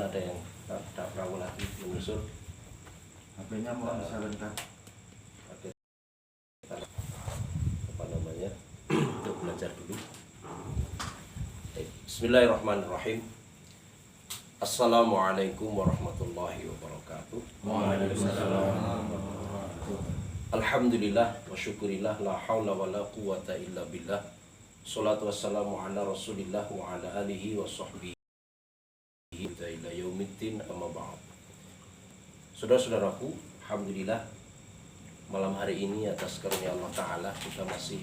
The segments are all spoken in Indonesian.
ada yang tak perahu lagi menyusul. HP-nya mau disalurkan. Oke. Apa namanya? Untuk belajar dulu. Bismillahirrahmanirrahim. Assalamualaikum warahmatullahi wabarakatuh. Waalaikumsalam. Alhamdulillah wa syukurillah la haula wa la quwata illa billah. Salatu wassalamu ala rasulillah wa ala alihi wa sahbihi ila yaumiddin amma ba'd. Saudara-saudaraku, alhamdulillah malam hari ini atas karunia Allah Ta'ala kita masih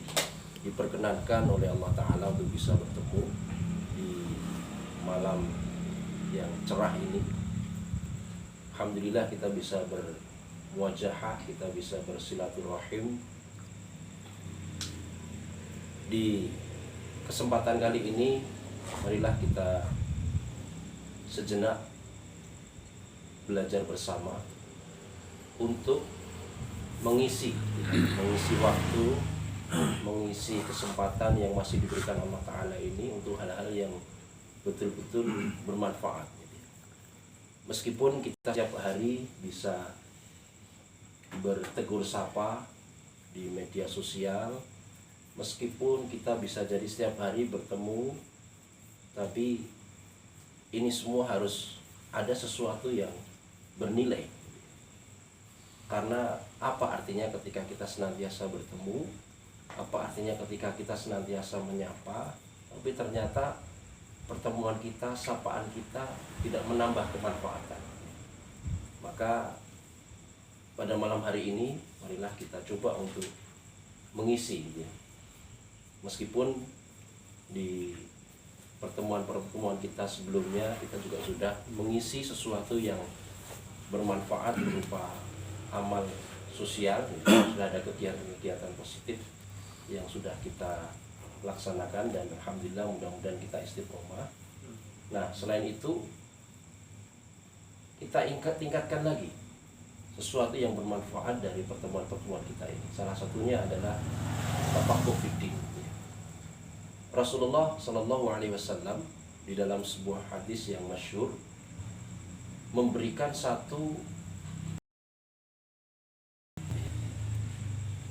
diperkenankan oleh Allah Ta'ala untuk bisa bertemu di malam yang cerah ini. Alhamdulillah kita bisa bermuajahah, kita bisa bersilaturahim. Di kesempatan kali ini marilah kita sejenak belajar bersama untuk mengisi waktu, mengisi kesempatan yang masih diberikan Allah Ta'ala ini untuk hal-hal yang betul-betul bermanfaat. Meskipun kita setiap hari bisa bertegur sapa di media sosial, meskipun kita bisa jadi setiap hari bertemu, tapi ini semua harus ada sesuatu yang bernilai. Karena apa artinya ketika kita senantiasa bertemu, apa artinya ketika kita senantiasa menyapa, tapi ternyata pertemuan kita, sapaan kita tidak menambah kemanfaatan. Maka pada malam hari ini marilah kita coba untuk mengisi ya. Meskipun di pertemuan kita sebelumnya kita juga sudah mengisi sesuatu yang bermanfaat berupa amal sosial, sudah ada kegiatan-kegiatan positif yang sudah kita laksanakan dan alhamdulillah mudah-mudahan kita istiqomah. Nah, selain itu kita tingkatkan lagi sesuatu yang bermanfaat dari pertemuan-pertemuan kita ini. Salah satunya adalah tafaqquh fiddin. Rasulullah Shallallahu Alaihi Wasallam di dalam sebuah hadis yang masyhur memberikan satu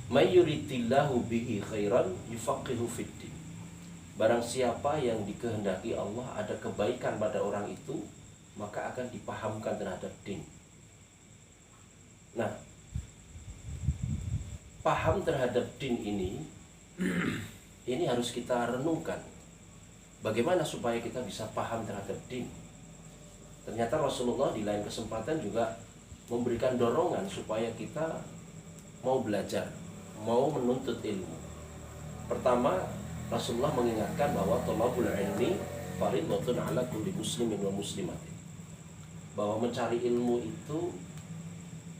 may yuridillahu bihi khairan yufaqihu fiddin. Barang siapa yang dikehendaki Allah ada kebaikan pada orang itu, maka akan dipahamkan terhadap din. Nah, paham terhadap din ini harus kita renungkan. Bagaimana supaya kita bisa paham terhadap din? Ternyata Rasulullah di lain kesempatan juga memberikan dorongan supaya kita mau belajar, mau menuntut ilmu. Pertama, Rasulullah mengingatkan bahwa thalabul ilmi fardhatun ala kulli muslimin wa muslimatin. Bahwa mencari ilmu itu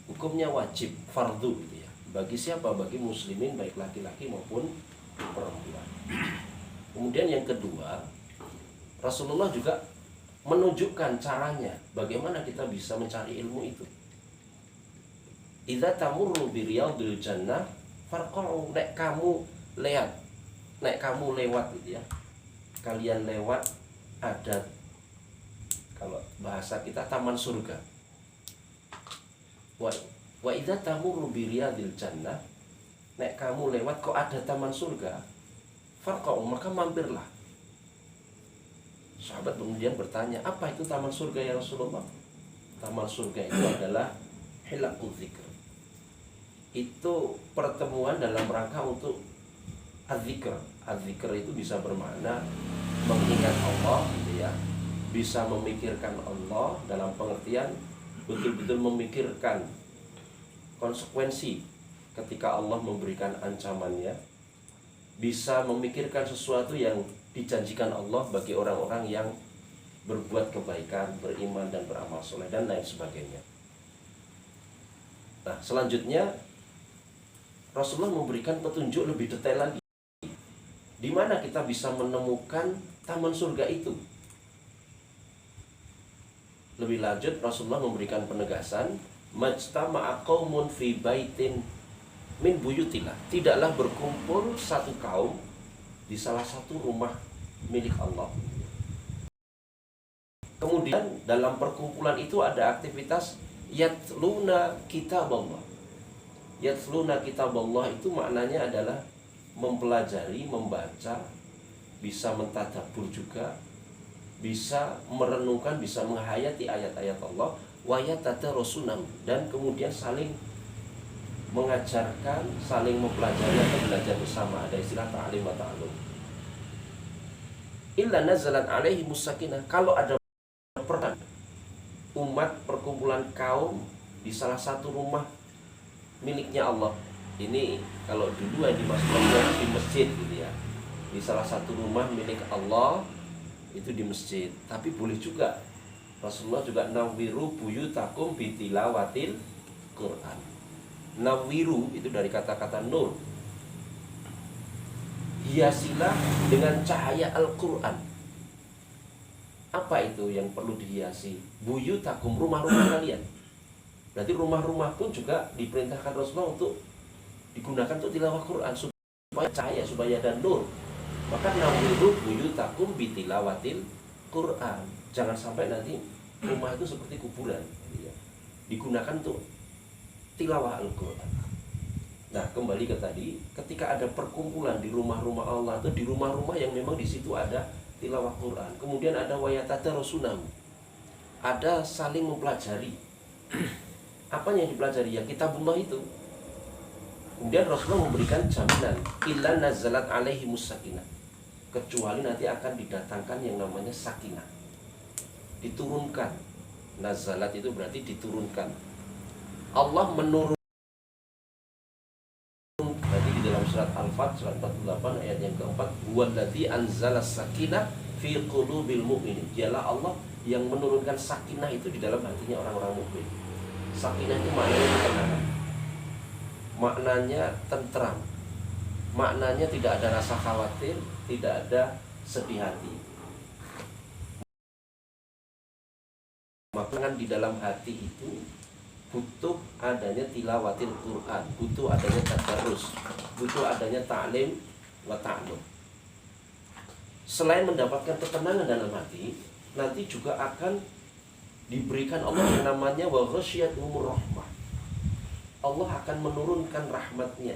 hukumnya wajib, fardu gitu ya. Bagi siapa? Bagi muslimin baik laki-laki maupun perempuan. Kemudian yang kedua, Rasulullah juga menunjukkan caranya bagaimana kita bisa mencari ilmu itu. Idza tamurru bi riyadil jannah farqa'u, nek kamu lewat gitu ya. Kalian lewat ada, kalau bahasa kita, taman surga. Wa idza tamurru bi riyadil jannah, nek kamu lewat kok ada taman surga, farqa'u, maka mampirlah. Sahabat kemudian bertanya, apa itu taman surga ya Rasulullah? Taman surga itu adalah hilaqul dzikr. Itu pertemuan dalam rangka untuk adzikr. Adzikr itu bisa bermakna mengingat Allah gitu ya. Bisa memikirkan Allah dalam pengertian betul-betul memikirkan konsekuensi ketika Allah memberikan ancamannya, bisa memikirkan sesuatu yang dijanjikan Allah bagi orang-orang yang berbuat kebaikan, beriman dan beramal soleh dan lain sebagainya. Nah, selanjutnya Rasulullah memberikan petunjuk lebih detail lagi. Di mana kita bisa menemukan taman surga itu? Lebih lanjut Rasulullah memberikan penegasan, majtama'a qaumun fi baitin min buyutillah. Tidaklah berkumpul satu kaum di salah satu rumah milik Allah. Kemudian kemudian dalam perkumpulan itu ada aktivitas yatluna kitab Allah. Yatluna kitab Allah itu maknanya adalah mempelajari, membaca, bisa mentadabbur juga, bisa merenungkan, bisa menghayati ayat-ayat Allah, wa yatadarasunahu, dan kemudian saling mengajarkan, saling mempelajari atau belajar bersama. Ada istilah ta'lim wa ta'allum. Illa nazalat alaihi musakinah, kalau ada peran umat perkumpulan kaum di salah satu rumah miliknya Allah. Ini kalau dulu yang dimaksudkan di masjid gitu ya, di salah satu rumah milik Allah itu di masjid. Tapi boleh juga Rasulullah juga nawiru buyutakum bitilawatil Quran. Nawiru itu dari kata-kata nur, hiasilah dengan cahaya Al-Quran. Apa itu yang perlu dihiasi? Buyutakum, rumah-rumah kalian. Berarti rumah-rumah pun juga diperintahkan Rasulullah untuk digunakan untuk tilawah Quran, supaya cahaya, supaya ada nur. Maka nawiru buyutakum bitilawatil Quran. Jangan sampai nanti rumah itu seperti kuburan, digunakan untuk tilawah Al-Quran. Nah, kembali ke tadi, ketika ada perkumpulan di rumah-rumah Allah atau di rumah-rumah yang memang di situ ada tilawah Quran, kemudian ada wayatadarasunahu, ada saling mempelajari. Apa yang dipelajari? Ya kitabullah itu. Kemudian Rasulullah memberikan jaminan, illa nazalat alaihi musakinah, kecuali nanti akan didatangkan yang namanya sakinah, diturunkan. Nazalat itu berarti diturunkan. Allah menurun. Tadi di dalam surat Al-Fat, surat 48 ayat yang keempat, huwallazi anzalas sakinah fi qulubil mu'minin. Dialah Allah yang menurunkan sakinah itu di dalam hatinya orang-orang mukmin. Sakinah itu maknanya ketenangan, maknanya tentram, maknanya tidak ada rasa khawatir, tidak ada sedih hati. Maka di dalam hati itu butuh adanya tilawatil Quran, butuh adanya tadarus, butuh adanya ta'lim wa ta'allum. Selain mendapatkan ketenangan dalam hati, nanti juga akan diberikan Allah yang namanya wa ghasyiyatuhumur rahmah. Allah akan menurunkan rahmatnya.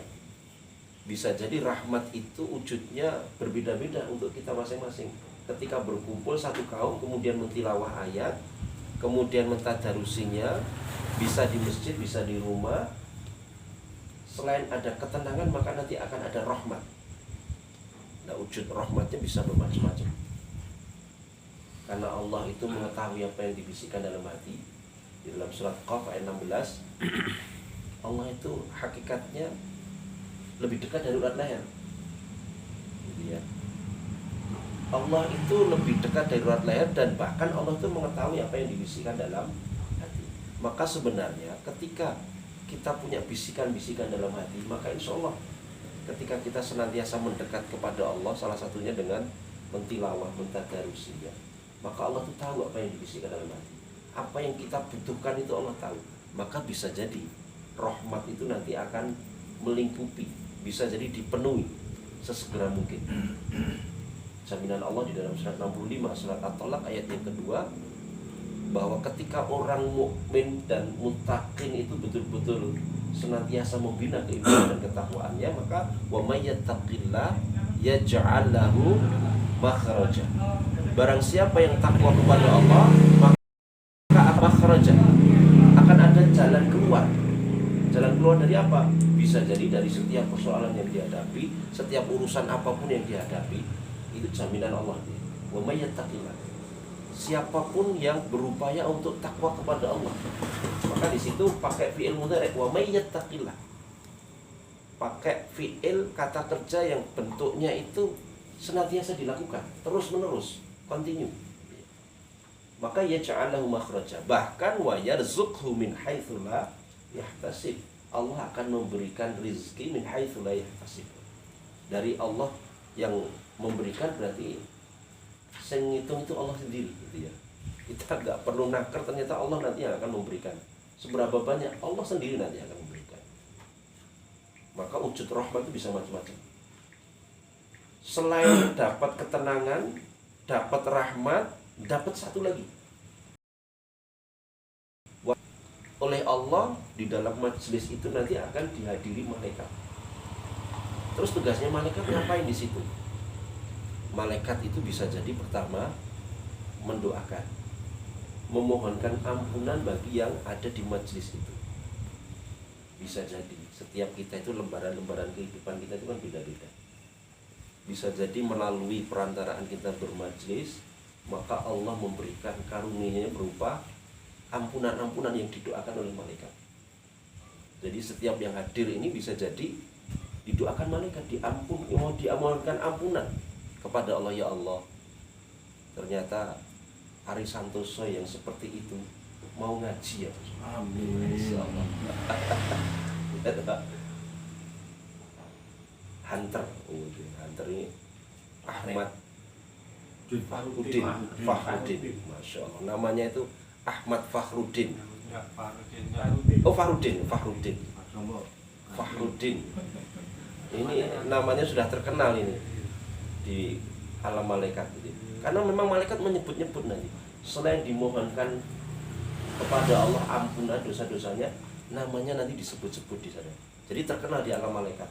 Bisa jadi rahmat itu wujudnya berbeda-beda untuk kita masing-masing. Ketika berkumpul satu kaum, kemudian mentilawah ayat, kemudian mentadarusinya, bisa di masjid, bisa di rumah. Selain ada ketenangan, maka nanti akan ada rahmat. Nah, wujud rahmatnya bisa bermacam-macam. Karena Allah itu mengetahui apa yang dibisikkan dalam hati. Di dalam surat Qaf ayat 16, Allah itu hakikatnya lebih dekat dari urat leher. Gitu ya. Allah itu lebih dekat dari urat leher, dan bahkan Allah itu mengetahui apa yang dibisikkan dalam hati. Maka sebenarnya ketika kita punya bisikan-bisikan dalam hati, maka insya Allah ketika kita senantiasa mendekat kepada Allah, salah satunya dengan mentilawah, mentadarusinya, maka Allah itu tahu apa yang dibisikkan dalam hati. Apa yang kita butuhkan itu Allah tahu. Maka bisa jadi rahmat itu nanti akan melingkupi, bisa jadi dipenuhi sesegera mungkin. Jaminan Allah di dalam surat 65, surat At-Talaq ayat yang kedua, bahwa ketika orang mukmin dan muttaqin itu betul-betul senantiasa membina keimanan dan ketakwaannya, maka wa may yattaqillah yaj'al lahu makhraja. Barang siapa yang takwa kepada Allah, maka makhraja, akan ada jalan keluar. Jalan keluar dari apa? Bisa jadi dari setiap persoalan yang dihadapi, setiap urusan apapun yang dihadapi, itu jaminan Allah. Wa may yattaqillah, siapapun yang berupaya untuk takwa kepada Allah, maka di situ pakai fi'il mudhari', wa may yattaqillah, pakai fi'il kata kerja yang bentuknya itu senantiasa dilakukan terus menerus, continue. Maka yaj'alahu makhraja, bahkan wa yarzuqhu min haitsu la yahtasib, Allah akan memberikan rizki min haitsu la yahtasib. Dari Allah yang memberikan, berarti yang ngitung itu Allah sendiri, gitu ya. Kita nggak perlu nakar, ternyata Allah nanti yang akan memberikan. Seberapa banyak, Allah sendiri nanti akan memberikan. Maka wujud rahmat itu bisa macam-macam. Selain dapat ketenangan, dapat rahmat, dapat satu lagi, oleh Allah di dalam majelis itu nanti akan dihadiri malaikat. Terus tugasnya malaikat ngapain di situ? Malaikat itu bisa jadi pertama mendoakan, memohonkan ampunan bagi yang ada di majelis itu. Bisa jadi setiap kita itu lembaran-lembaran kehidupan kita itu kan beda-beda. Bisa jadi melalui perantaraan kita bermajelis, maka Allah memberikan karunia-Nya berupa ampunan-ampunan yang didoakan oleh malaikat. Jadi setiap yang hadir ini bisa jadi didoakan malaikat, diamohonkan ampunan kepada Allah. Ya Allah, ternyata Ari Santoso yang seperti itu mau ngaji ya. Amin. Hunter ini Ahmad Fahrudin. Fahrudin, Masya Allah, namanya itu Ahmad Fahrudin. Ya, Fahrudin. Oh Fahrudin. Ini namanya sudah terkenal ini di alam malaikat ini. Karena memang malaikat menyebut-nyebut nanti. Selain dimohonkan kepada Allah ampunan dosa-dosanya, namanya nanti disebut-sebut di sana. Jadi terkenal di alam malaikat.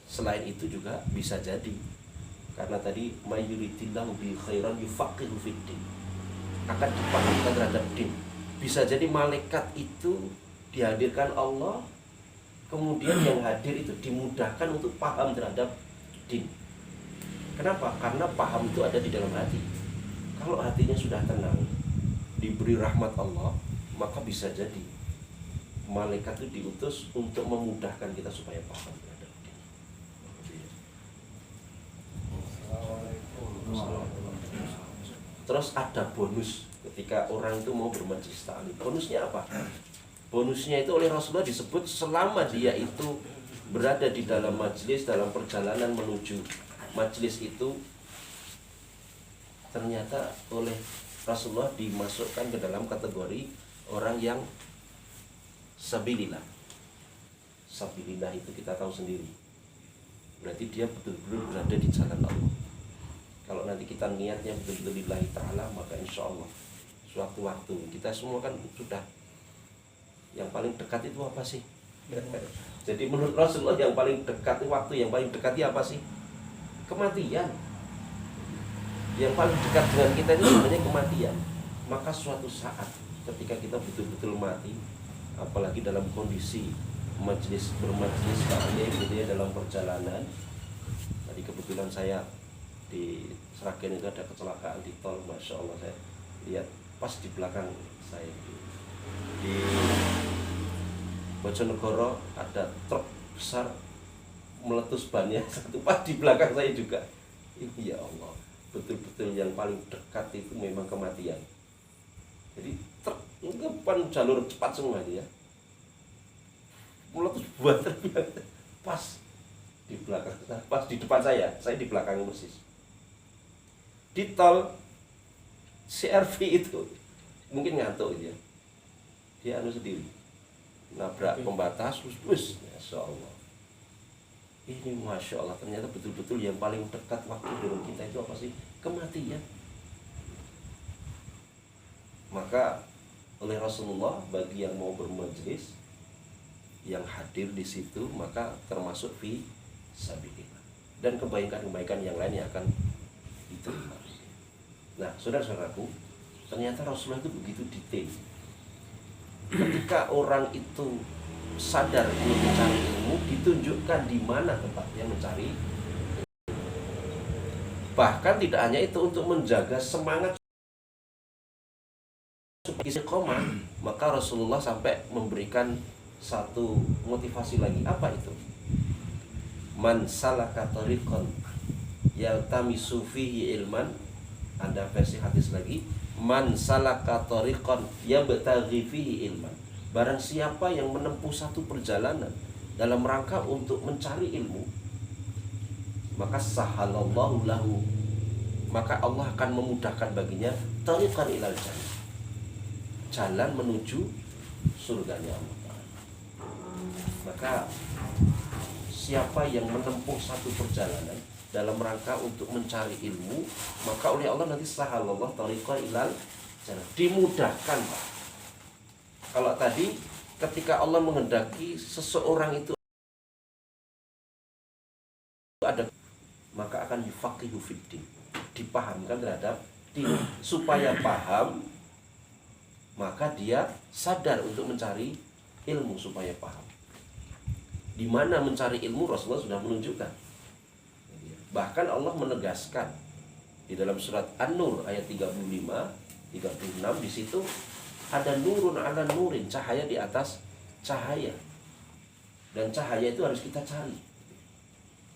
Selain itu juga bisa jadi karena tadi mayuridillahu bi khairan yufaqihu fiddin, akan dipahamkan terhadap din. Bisa jadi malaikat itu dihadirkan Allah, kemudian yang hadir itu dimudahkan untuk paham terhadap din. Kenapa? Karena paham itu ada di dalam hati. Kalau hatinya sudah tenang, diberi rahmat Allah, maka bisa jadi malaikat itu diutus untuk memudahkan kita supaya paham terhadap din. Terus ada bonus ketika orang itu mau bermajelis ta'lim. Bonusnya apa? Bonusnya itu oleh Rasulullah disebut selama dia itu berada di dalam majelis, dalam perjalanan menuju majelis itu, ternyata oleh Rasulullah dimasukkan ke dalam kategori orang yang sabilillah. Sabilillah itu kita tahu sendiri, berarti dia betul-betul berada di jalan Allah. Kalau nanti kita niatnya betul-betul lillahi ta'ala, maka insya Allah suatu waktu kita semua kan sudah, yang paling dekat itu apa sih? Jadi menurut Rasulullah yang paling dekat, waktu yang paling dekat itu apa sih? Kematian. Yang paling dekat dengan kita itu sebenarnya kematian. Maka suatu saat ketika kita betul-betul mati, apalagi dalam kondisi bermajelis ta'lim gitu ya, dalam perjalanan. Tadi kebetulan saya di Sragen itu ada kecelakaan di tol, Masya Allah, saya lihat pas di belakang saya di Bojonegoro ada truk besar meletus bannya satu pas di belakang saya juga. Ya Allah, betul-betul yang paling dekat itu memang kematian. Jadi truk depan jalur cepat semua dia meletus buat pas di belakang, pas di depan saya di belakang persis. Di tol CRV itu mungkin ngantuk dia sendiri nabrak pembatas, terus Masya Allah. Ini Masya Allah, ternyata betul-betul yang paling dekat waktu dengan kita itu apa sih? Kematian. Maka oleh Rasulullah, bagi yang mau bermajelis, yang hadir di situ, maka termasuk fi sabilillah, dan kebaikan-kebaikan yang lain yang akan diterima. Nah, saudara-saudaraku, ternyata Rasulullah itu begitu detail. Ketika orang itu sadar ingin mencari ilmu, ditunjukkan di mana tempatnya mencari. Bahkan tidak hanya itu, untuk menjaga semangat istiqomah, maka Rasulullah sampai memberikan satu motivasi lagi. Apa itu? Man salaka tariqan yaltamisu fihi ilman. Ada versi hadis lagi, man salaka tariqan yabtaghi fihi ilman. Barang siapa yang menempuh satu perjalanan dalam rangka untuk mencari ilmu, maka sahalallahu lahu, maka Allah akan memudahkan baginya tariqan ilal jannah, jalan menuju surganya Allah. Maka siapa yang menempuh satu perjalanan dalam rangka untuk mencari ilmu, maka oleh Allah nanti sahalallahu tariqan ilal jalan, dimudahkan, Pak. Kalau tadi ketika Allah menghendaki seseorang itu ada, maka akan yufaqihu fiddin, dipahamkan terhadap din, supaya paham maka dia sadar untuk mencari ilmu supaya paham. Di mana mencari ilmu Rasulullah sudah menunjukkan. Bahkan Allah menegaskan di dalam surat An-Nur ayat 35, 36, di situ ada nurun ala nurin, cahaya di atas cahaya. Dan cahaya itu harus kita cari.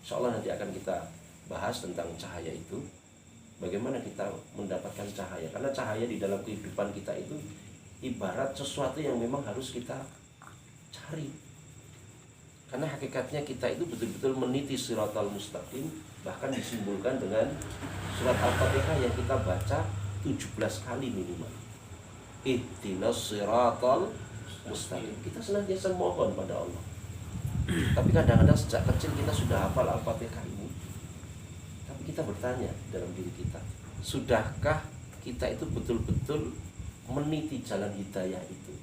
Insyaallah nanti akan kita bahas tentang cahaya itu. Bagaimana kita mendapatkan cahaya. Karena cahaya di dalam kehidupan kita itu ibarat sesuatu yang memang harus kita cari. Karena hakikatnya kita itu betul-betul meniti siratal mustaqim. Bahkan disimbolkan dengan surat Al-Fatihah yang kita baca 17 kali minimal. Ihdinas siratal mustaqim. Kita senantiasa mohon pada Allah. Tapi kadang-kadang sejak kecil kita sudah hafal Al-Fatihah ini. Tapi kita bertanya dalam diri kita, sudahkah kita itu betul-betul meniti jalan hidayah itu?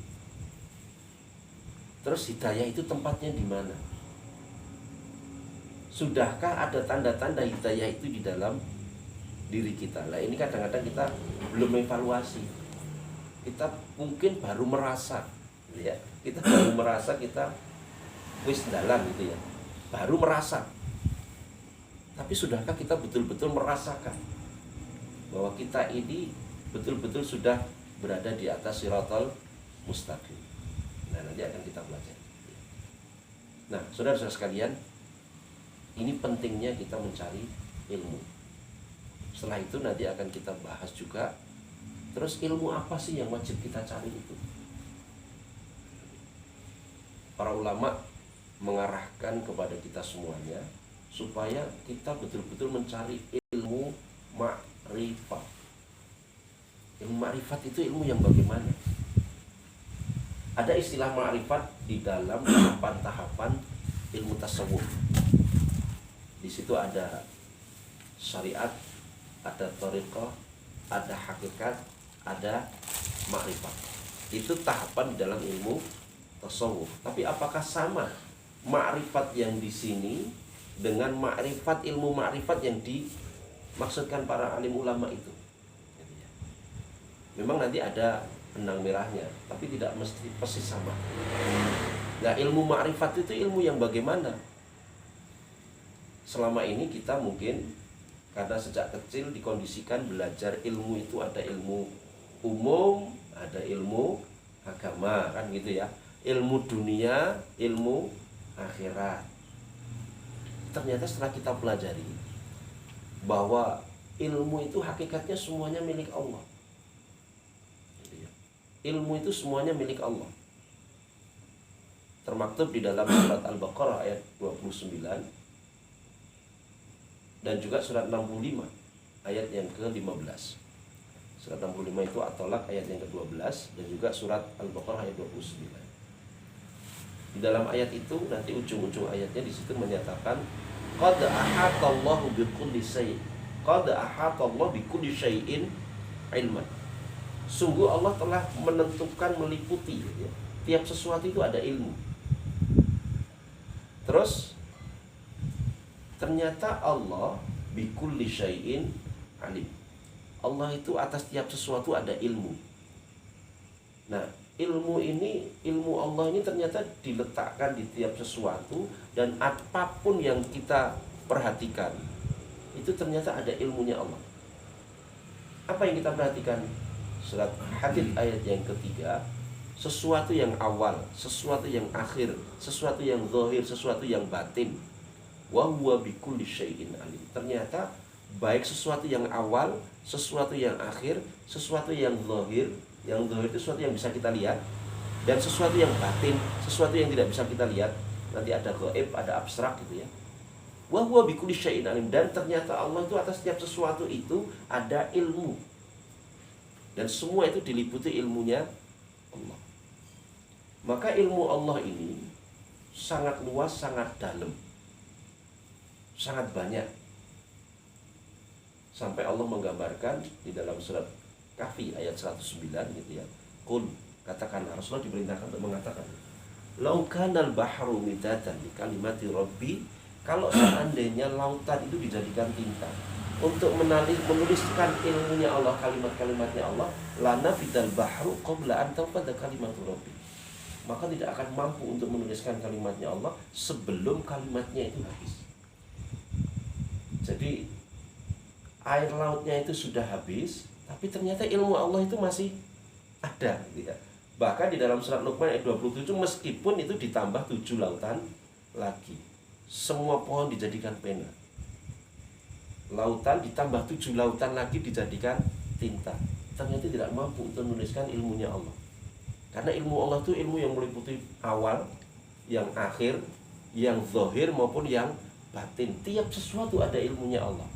Terus hidayah itu tempatnya di mana? Sudahkah ada tanda-tanda hidayah itu di dalam diri kita? Nah, ini kadang-kadang kita belum evaluasi. Kita mungkin baru merasa, ya. Kita baru merasa kita wis dalam gitu ya. Baru merasa. Tapi sudahkah kita betul-betul merasakan bahwa kita ini betul-betul sudah berada di atas siratal mustaqim? Nah, nanti akan kita pelajari. Nah, saudara-saudara sekalian, ini pentingnya kita mencari ilmu. Setelah itu nanti akan kita bahas juga, terus ilmu apa sih yang wajib kita cari itu? Para ulama mengarahkan kepada kita semuanya supaya kita betul-betul mencari ilmu ma'rifat. Ilmu ma'rifat itu ilmu yang bagaimana? Ada istilah ma'rifat di dalam tahapan-tahapan ilmu tasawuf. Di situ ada syariat, ada thariqah, ada hakikat, ada ma'rifat. Itu tahapan di dalam ilmu tasawuf. Tapi apakah sama ma'rifat yang di sini dengan ma'rifat, ilmu ma'rifat yang dimaksudkan para alim ulama itu? Memang nanti ada benang merahnya, tapi tidak mesti persis sama. Nah, ilmu ma'rifat itu ilmu yang bagaimana? Selama ini kita mungkin karena sejak kecil dikondisikan belajar ilmu itu ada ilmu umum, ada ilmu agama, kan gitu ya. Ilmu dunia, ilmu akhirat. Ternyata setelah kita pelajari bahwa ilmu itu hakikatnya semuanya milik Allah. Ilmu itu semuanya milik Allah. Termaktub di dalam surat Al-Baqarah ayat 29 dan juga surat 65 ayat yang ke-15. Surat 65 itu At-Talaq ayat yang ke-12 dan juga surat Al-Baqarah ayat 29. Di dalam ayat itu nanti ujung-ujung ayatnya di situ menyatakan qad ahatallahu bikulli syai'. Qad ahatallahu bikulli syai'in ilman. Sungguh Allah telah menentukan, meliputi ya. Tiap sesuatu itu ada ilmu. Terus ternyata Allah bikulli syai'in alim. Allah itu atas tiap sesuatu ada ilmu. Nah, ilmu ini, ilmu Allah ini ternyata diletakkan di tiap sesuatu, dan apapun yang kita perhatikan itu ternyata ada ilmunya Allah. Apa yang kita perhatikan? Surat Hadid ayat yang ketiga, sesuatu yang awal, sesuatu yang akhir, sesuatu yang zahir, sesuatu yang batin. Wa huwa bikulli syai'in alim. Ternyata baik sesuatu yang awal, sesuatu yang akhir, sesuatu yang zahir itu sesuatu yang bisa kita lihat, dan sesuatu yang batin, sesuatu yang tidak bisa kita lihat. Nanti ada gaib, ada abstrak gitu ya. Wa huwa bikulli syai'in alim. Dan ternyata Allah itu atas setiap sesuatu itu ada ilmu. Dan semua itu diliputi ilmunya Allah. Maka ilmu Allah ini sangat luas, sangat dalam, sangat banyak. Sampai Allah menggambarkan di dalam surat Kahfi ayat 109 gitu ya. Qul, katakanlah, Rasulullah diperintahkan untuk mengatakan, lau kanal bahru midatan li kalimati rabbi, kalau seandainya lautan itu dijadikan tinta untuk menuliskan ilmunya Allah, kalimat-kalimatnya Allah, lana fidal bahru qabla an tanfada kalimatu rabbi, maka tidak akan mampu untuk menuliskan kalimatnya Allah sebelum kalimatnya itu habis. Jadi air lautnya itu sudah habis, tapi ternyata ilmu Allah itu masih ada gitu ya. Bahkan di dalam surat Luqman ayat 27, meskipun itu ditambah 7 lautan lagi, semua pohon dijadikan pena, lautan ditambah 7 lautan lagi dijadikan tinta, ternyata tidak mampu untuk menuliskan ilmunya Allah. Karena ilmu Allah itu ilmu yang meliputi awal, yang akhir, yang zahir maupun yang batin. Tiap sesuatu ada ilmunya Allah.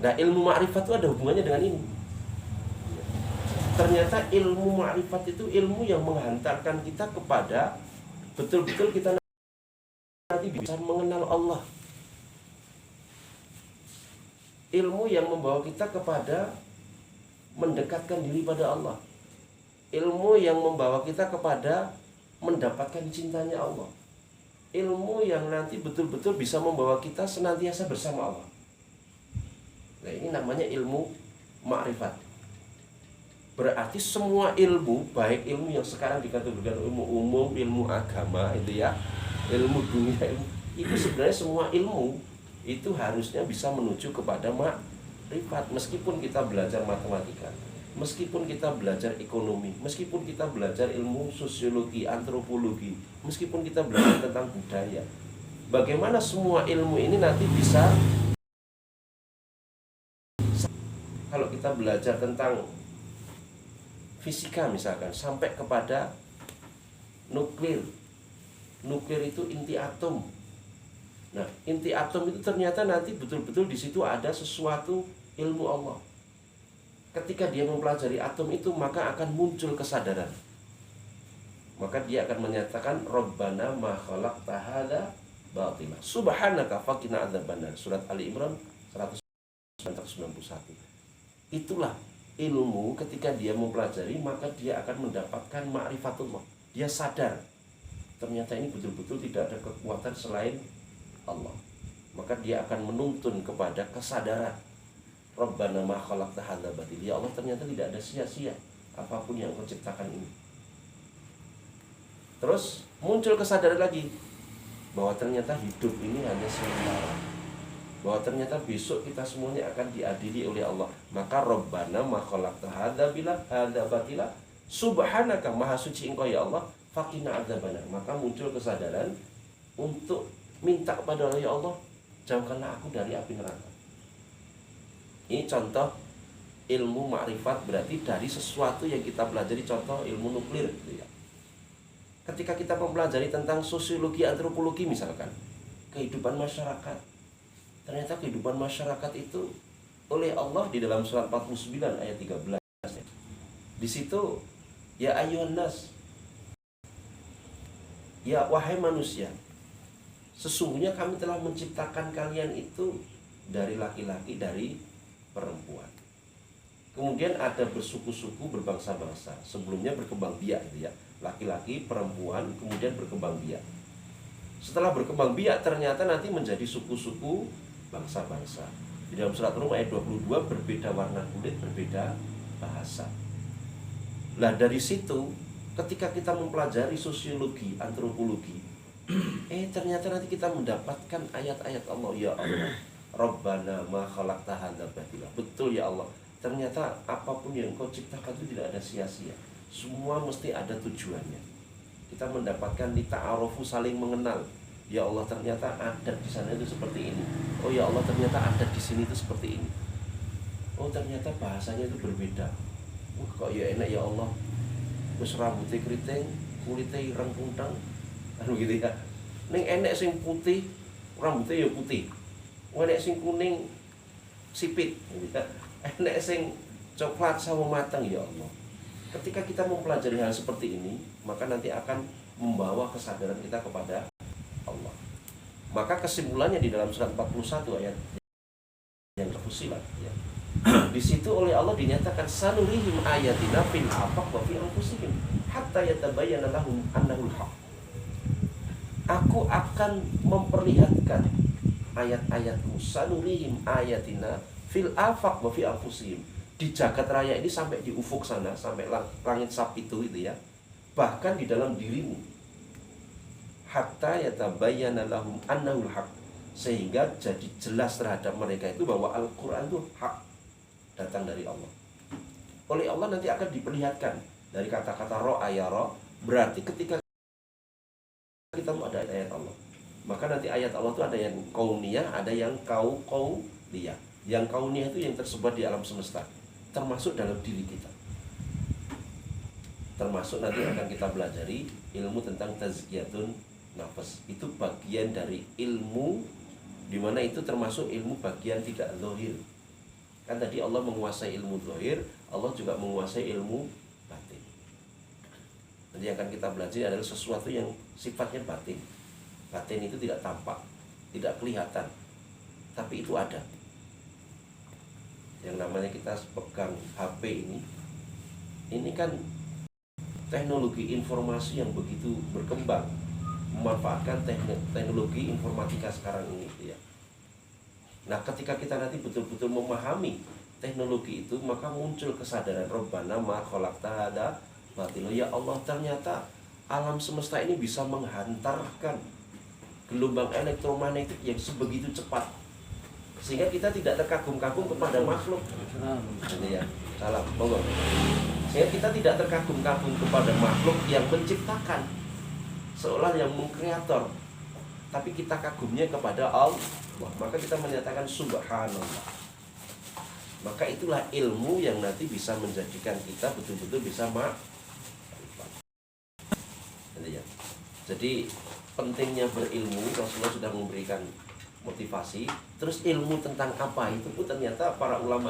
Nah, ilmu ma'rifat itu ada hubungannya dengan ini. Ternyata ilmu ma'rifat itu ilmu yang menghantarkan kita kepada betul-betul kita nanti bisa mengenal Allah. Ilmu yang membawa kita kepada mendekatkan diri pada Allah. Ilmu yang membawa kita kepada mendapatkan cintanya Allah. Ilmu yang nanti betul-betul bisa membawa kita senantiasa bersama Allah. Nah, ini namanya ilmu ma'rifat. Berarti semua ilmu, baik ilmu yang sekarang dikategorikan ilmu umum, ilmu agama itu ya, ilmu dunia, itu sebenarnya semua ilmu itu harusnya bisa menuju kepada ma'rifat. Meskipun kita belajar matematika, meskipun kita belajar ekonomi, meskipun kita belajar ilmu sosiologi, antropologi, meskipun kita belajar tentang budaya, bagaimana semua ilmu ini nanti bisa, kalau kita belajar tentang fisika misalkan, sampai kepada nuklir. Nuklir itu inti atom. Nah, inti atom itu ternyata nanti betul-betul di situ ada sesuatu ilmu Allah. Ketika dia mempelajari atom itu, maka akan muncul kesadaran. Maka dia akan menyatakan, Rabbana ma khalaqta hadza batila, subhanaka faqina adzabannar. Surat Ali Imran 191. Itulah ilmu, ketika dia mempelajari, maka dia akan mendapatkan ma'rifatullah. Dia sadar, ternyata ini betul-betul tidak ada kekuatan selain Allah. Maka dia akan menuntun kepada kesadaran, Rabbana ma khalaqta hadza batil, ya Allah, ternyata tidak ada sia-sia apapun yang Kau ciptakan ini. Terus muncul kesadaran lagi bahwa ternyata hidup ini hanya sementara, bahwa ternyata besok kita semuanya akan diadili oleh Allah. Maka Rabbana ma khalaqta hadza batila, subhanaka, maha suci Engkau ya Allah, faqina adzabannar. Maka muncul kesadaran untuk minta kepada Allah, ya Allah, jauhkanlah aku dari api neraka. Ini contoh ilmu ma'rifat, berarti dari sesuatu yang kita pelajari. Contoh ilmu nuklir gitu ya. Ketika kita mempelajari tentang sosiologi, antropologi misalkan, kehidupan masyarakat, ternyata kehidupan masyarakat itu oleh Allah di dalam surat 49 ayat 13. Di situ, ya ayyuhan nas, ya wahai manusia, sesungguhnya kami telah menciptakan kalian itu dari laki-laki, dari perempuan. Kemudian ada bersuku-suku, berbangsa-bangsa. Sebelumnya berkembang biak gitu ya. Laki-laki, perempuan, kemudian berkembang biak. Setelah berkembang biak, ternyata nanti menjadi suku-suku, bangsa-bangsa. Di dalam surat Rum ayat 22, berbeda warna kulit, berbeda bahasa. Nah, dari situ ketika kita mempelajari sosiologi, antropologi, ternyata nanti kita mendapatkan ayat-ayat Allah. Ya Allah, Rabbana ma khalaqta hadza batila. Betul ya Allah, ternyata apapun yang Kau ciptakan itu tidak ada sia-sia. Semua mesti ada tujuannya. Kita mendapatkan lita'arufu, saling mengenal. Ya Allah, ternyata adat di sana itu seperti ini. Oh ya Allah, ternyata adat di sini itu seperti ini. Oh, ternyata bahasanya itu berbeda. Kok ya enak ya Allah, wis rambutnya keriting, kulitnya ireng kuntang, anu gitu ya. Ning enek sing putih, rambutnya ya putih. Enek sing kuning sipit gitu ya. Enek sing coklat sawo matang, ya Allah. Ketika kita mempelajari hal seperti ini, maka nanti akan membawa kesadaran kita kepada Allah. Maka kesimpulannya di dalam surat 41 ayat yang Fussilat ya. Di situ oleh Allah dinyatakan sanurihim ayatina fil afaq wa fi anfusihim hatta yatabayyana lahum annahul haq. Aku akan memperlihatkan ayat-ayatku, sanurihim ayatina fil afaq wa fi anfusihim, di jagat raya ini sampai di ufuk sana, sampai langit sapitu itu ya, bahkan di dalam dirimu, hatta yatabayyana lahum annahul haq, sehingga jadi jelas terhadap mereka itu bahwa Al-Quran itu hak, datang dari Allah. Oleh Allah nanti akan diperlihatkan dari kata-kata ro'a ya ro', berarti ketika kita ada ayat Allah, maka nanti ayat Allah itu ada yang kauniyah, ada yang kauliyah. Yang kauniyah itu yang tersebar di alam semesta, termasuk dalam diri kita. Termasuk nanti akan kita pelajari ilmu tentang tazkiyatun nafas. Itu bagian dari ilmu, dimana itu termasuk ilmu bagian tidak zahir. Kan tadi Allah menguasai ilmu zahir, Allah juga menguasai ilmu batin. Nanti akan kita belajar adalah sesuatu yang sifatnya batin. Batin itu tidak tampak, tidak kelihatan, tapi itu ada. Yang namanya kita pegang HP ini kan teknologi informasi yang begitu berkembang, memanfaatkan teknologi informatika sekarang ini ya. Nah, ketika kita nanti betul-betul memahami teknologi itu, maka muncul kesadaran Rabbana ma khalaqta hadza batila. Ya Allah, ternyata alam semesta ini bisa menghantarkan gelombang elektromagnetik yang sebegitu cepat, sehingga kita tidak terkagum-kagum kepada makhluk. Ini ya, salam, monggo. Sehingga kita tidak terkagum-kagum kepada makhluk yang menciptakan, seolah yang mengkreator, tapi kita kagumnya kepada Allah. Maka kita menyatakan subhanallah. Maka itulah ilmu yang nanti bisa menjadikan kita betul-betul bisa ma'rifat. Jadi pentingnya berilmu, Rasulullah sudah memberikan motivasi. Terus ilmu tentang apa itu pun ternyata para ulama